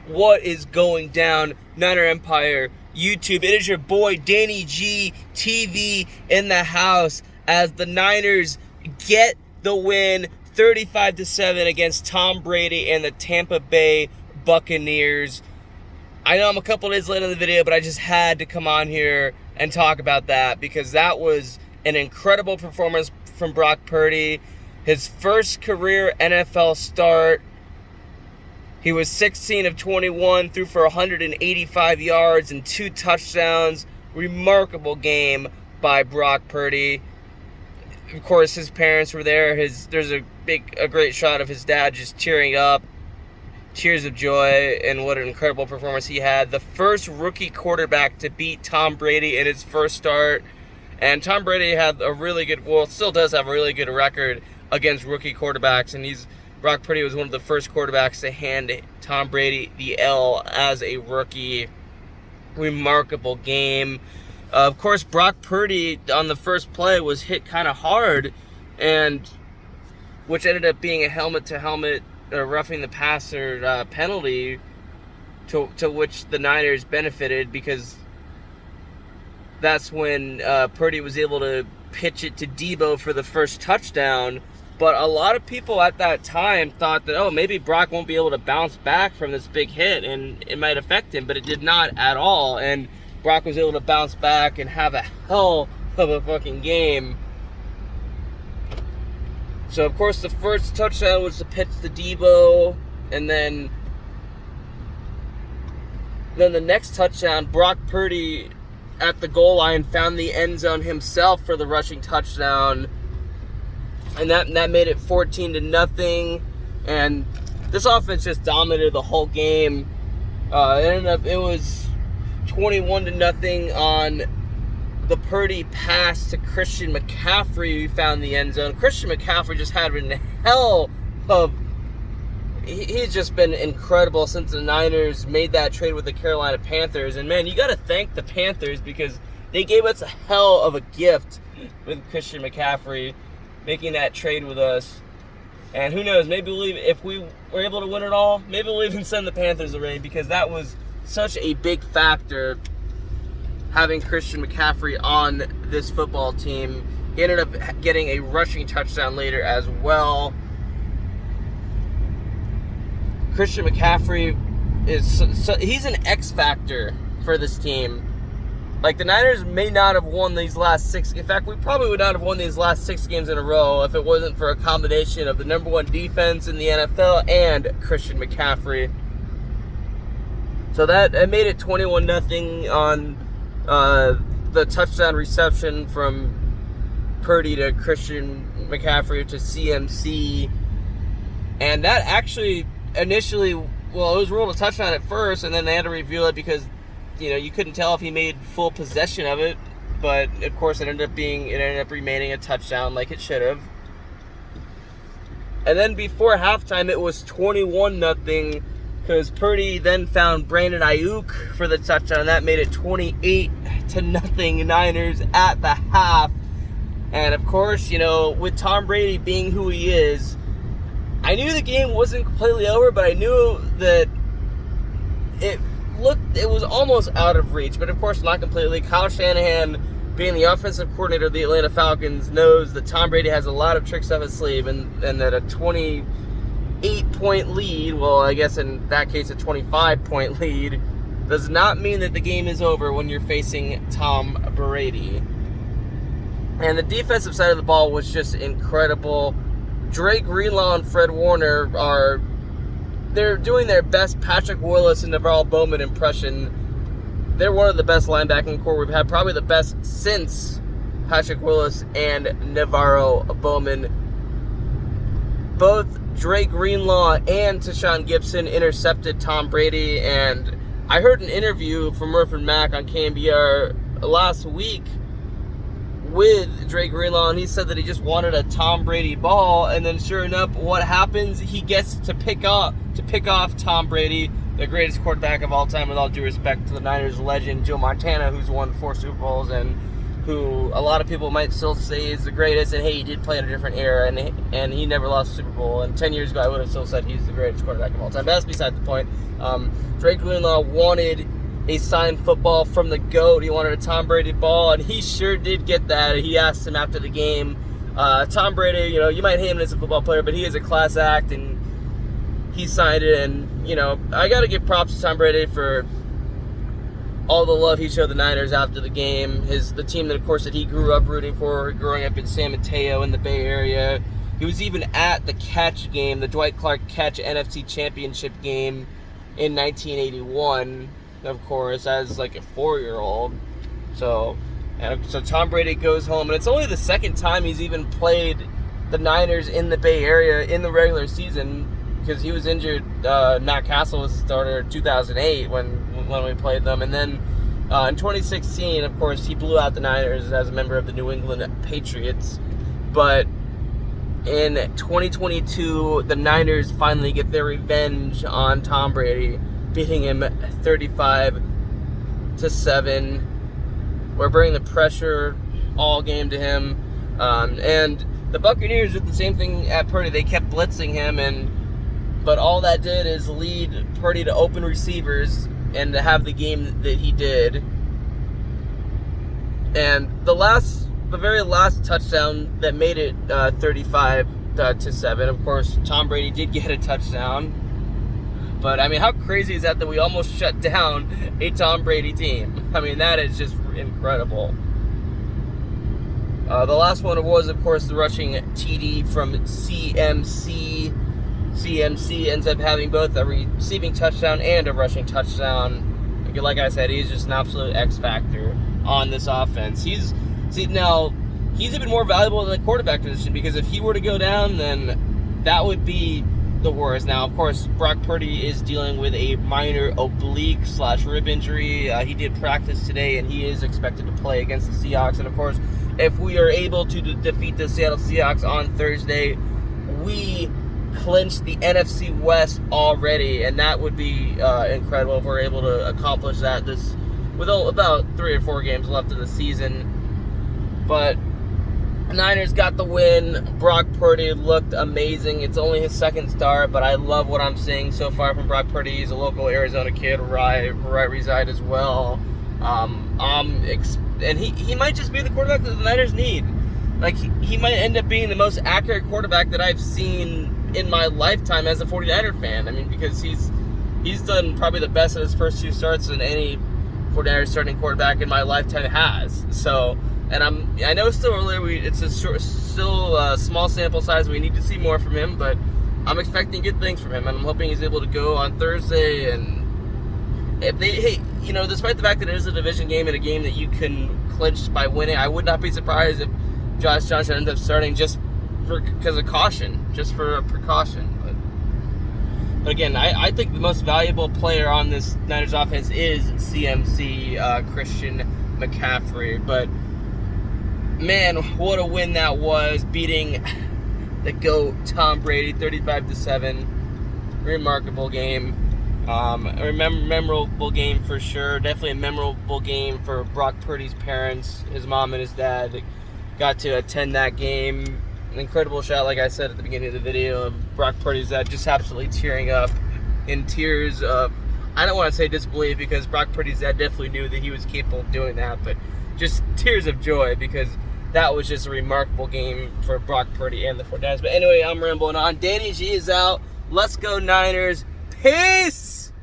What is going down, Niner Empire YouTube? It is your boy Danny G TV in the house as the Niners get the win 35-7 against Tom Brady and the Tampa Bay Buccaneers. I know I'm a couple days late in the video, but I just had to come on here and talk about that because that was an incredible performance from Brock Purdy. His first career NFL start. He was 16 of 21, threw for 185 yards and 2 touchdowns. Remarkable game by Brock Purdy. Of course, his parents were there. There's a great shot of his dad just tearing up. Tears of joy, and what an incredible performance he had. The first rookie quarterback to beat Tom Brady in his first start. And Tom Brady had still does have a really good record against rookie quarterbacks, and Brock Purdy was one of the first quarterbacks to hand Tom Brady the L as a rookie. Remarkable game. Of course, Brock Purdy on the first play was hit kind of hard, which ended up being a helmet-to-helmet roughing the passer penalty, to which the Niners benefited because that's when Purdy was able to pitch it to Debo for the first touchdown. But a lot of people at that time thought that, maybe Brock won't be able to bounce back from this big hit and it might affect him, but it did not at all. And Brock was able to bounce back and have a hell of a fucking game. So, of course, the first touchdown was the pitch to Debo, and then the next touchdown, Brock Purdy at the goal line found the end zone himself for the rushing touchdown. And that made it 14-0, and this offense just dominated the whole game. It was 21-0 on the Purdy pass to Christian McCaffrey, who found the end zone. Christian McCaffrey just had a hell of... He's just been incredible since the Niners made that trade with the Carolina Panthers. And, man, you got to thank the Panthers because they gave us a hell of a gift with Christian McCaffrey making that trade with us. And who knows, maybe if we were able to win it all, maybe we'll even send the Panthers a raid because that was such a big factor, having Christian McCaffrey on this football team. He ended up getting a rushing touchdown later as well. Christian McCaffrey he's an X factor for this team. Like, the Niners may not have won these last 6. In fact, we probably would not have won these last 6 games in a row if it wasn't for a combination of the number 1 defense in the NFL and Christian McCaffrey. So that made it 21-0 on the touchdown reception from Purdy to Christian McCaffrey to CMC. And that actually initially, it was ruled a touchdown at first, and then they had to review it because you couldn't tell if he made full possession of it, but of course it ended up remaining a touchdown like it should have. And then before halftime, it was 21-0 because Purdy then found Brandon Ayuk for the touchdown. That made it 28-0 Niners at the half. And of course, with Tom Brady being who he is, I knew the game wasn't completely over, but I knew that it was almost out of reach, but of course not completely. Kyle Shanahan, being the offensive coordinator of the Atlanta Falcons, knows that Tom Brady has a lot of tricks up his sleeve, and that a 28-point lead, well, I guess in that case a 25-point lead, does not mean that the game is over when you're facing Tom Brady. And the defensive side of the ball was just incredible. Drake Greenlaw and Fred Warner they're doing their best Patrick Willis and Navarro Bowman impression. They're one of the best linebacking core we've had, probably the best since Patrick Willis and Navarro Bowman. Both Drake Greenlaw and Tashawn Gibson intercepted Tom Brady, and I heard an interview from Murph and Mack on KNBR last week with Drake Greenlaw, and he said that he just wanted a Tom Brady ball, and then sure enough, what happens? He gets to pick off Tom Brady, the greatest quarterback of all time, with all due respect to the Niners legend Joe Montana, who's won 4 Super Bowls and who a lot of people might still say is the greatest, and hey, he did play in a different era, and he never lost a Super Bowl, and 10 years ago I would have still said he's the greatest quarterback of all time. But that's beside the point. Drake Greenlaw wanted a signed football from the GOAT. He wanted a Tom Brady ball, and he sure did get that. He asked him after the game, Tom Brady, you might hate him as a football player, but he is a class act, and he signed it. And, I got to give props to Tom Brady for all the love he showed the Niners after the game. The team that, of course, that he grew up rooting for, growing up in San Mateo in the Bay Area. He was even at the catch game, the Dwight Clark catch NFC Championship game in 1981, of course, as like a 4-year-old. So Tom Brady goes home, and it's only the second time he's even played the Niners in the Bay Area in the regular season, because he was injured. Matt Castle was the starter in 2008 when we played them. And then in 2016, of course, he blew out the Niners as a member of the New England Patriots. But in 2022, the Niners finally get their revenge on Tom Brady, beating him 35-7. We're bringing the pressure all game to him. And the Buccaneers did the same thing at Purdy. They kept blitzing him, but all that did is lead Purdy to open receivers and to have the game that he did. And the very last touchdown that made it 35-7, of course, Tom Brady did get a touchdown. But, how crazy is that we almost shut down a Tom Brady team? That is just incredible. The last one was, of course, the rushing TD from CMC. CMC ends up having both a receiving touchdown and a rushing touchdown. Like I said, he's just an absolute X factor on this offense. He's even more valuable than the quarterback position, because if he were to go down, then that would be the worst. Now, of course, Brock Purdy is dealing with a minor oblique/rib injury. He did practice today, and he is expected to play against the Seahawks. And, of course, if we are able to defeat the Seattle Seahawks on Thursday, we clinched the NFC West already, and that would be incredible if we're able to accomplish that with about 3 or 4 games left in the season. But Niners got the win. Brock Purdy looked amazing. It's only his second start, but I love what I'm seeing so far from Brock Purdy. He's a local Arizona kid where I reside as well. And he might just be the quarterback that the Niners need. Like, he might end up being the most accurate quarterback that I've seen in my lifetime as a 49er fan. Because he's done probably the best of his first 2 starts than any 49er starting quarterback in my lifetime has. So, and I know it's still early. It's still a small sample size. We need to see more from him, but I'm expecting good things from him. And I'm hoping he's able to go on Thursday. And if despite the fact that it is a division game and a game that you can clinch by winning, I would not be surprised if Josh Johnson ends up starting just because of caution, just for a precaution. But again, I think the most valuable player on this Niners offense is CMC, Christian McCaffrey. But man, what a win that was, beating the GOAT Tom Brady 35-7. Remarkable game. A memorable game for sure. Definitely a memorable game for Brock Purdy's parents, his mom and his dad. Got to attend that game. An incredible shot, like I said at the beginning of the video, of Brock Purdy's dad just absolutely tearing up in tears of, I don't want to say disbelief, because Brock Purdy's dad definitely knew that he was capable of doing that, but just tears of joy, because that was just a remarkable game for Brock Purdy and the 49ers. But anyway, I'm rambling on. Danny G is out. Let's go Niners. Peace!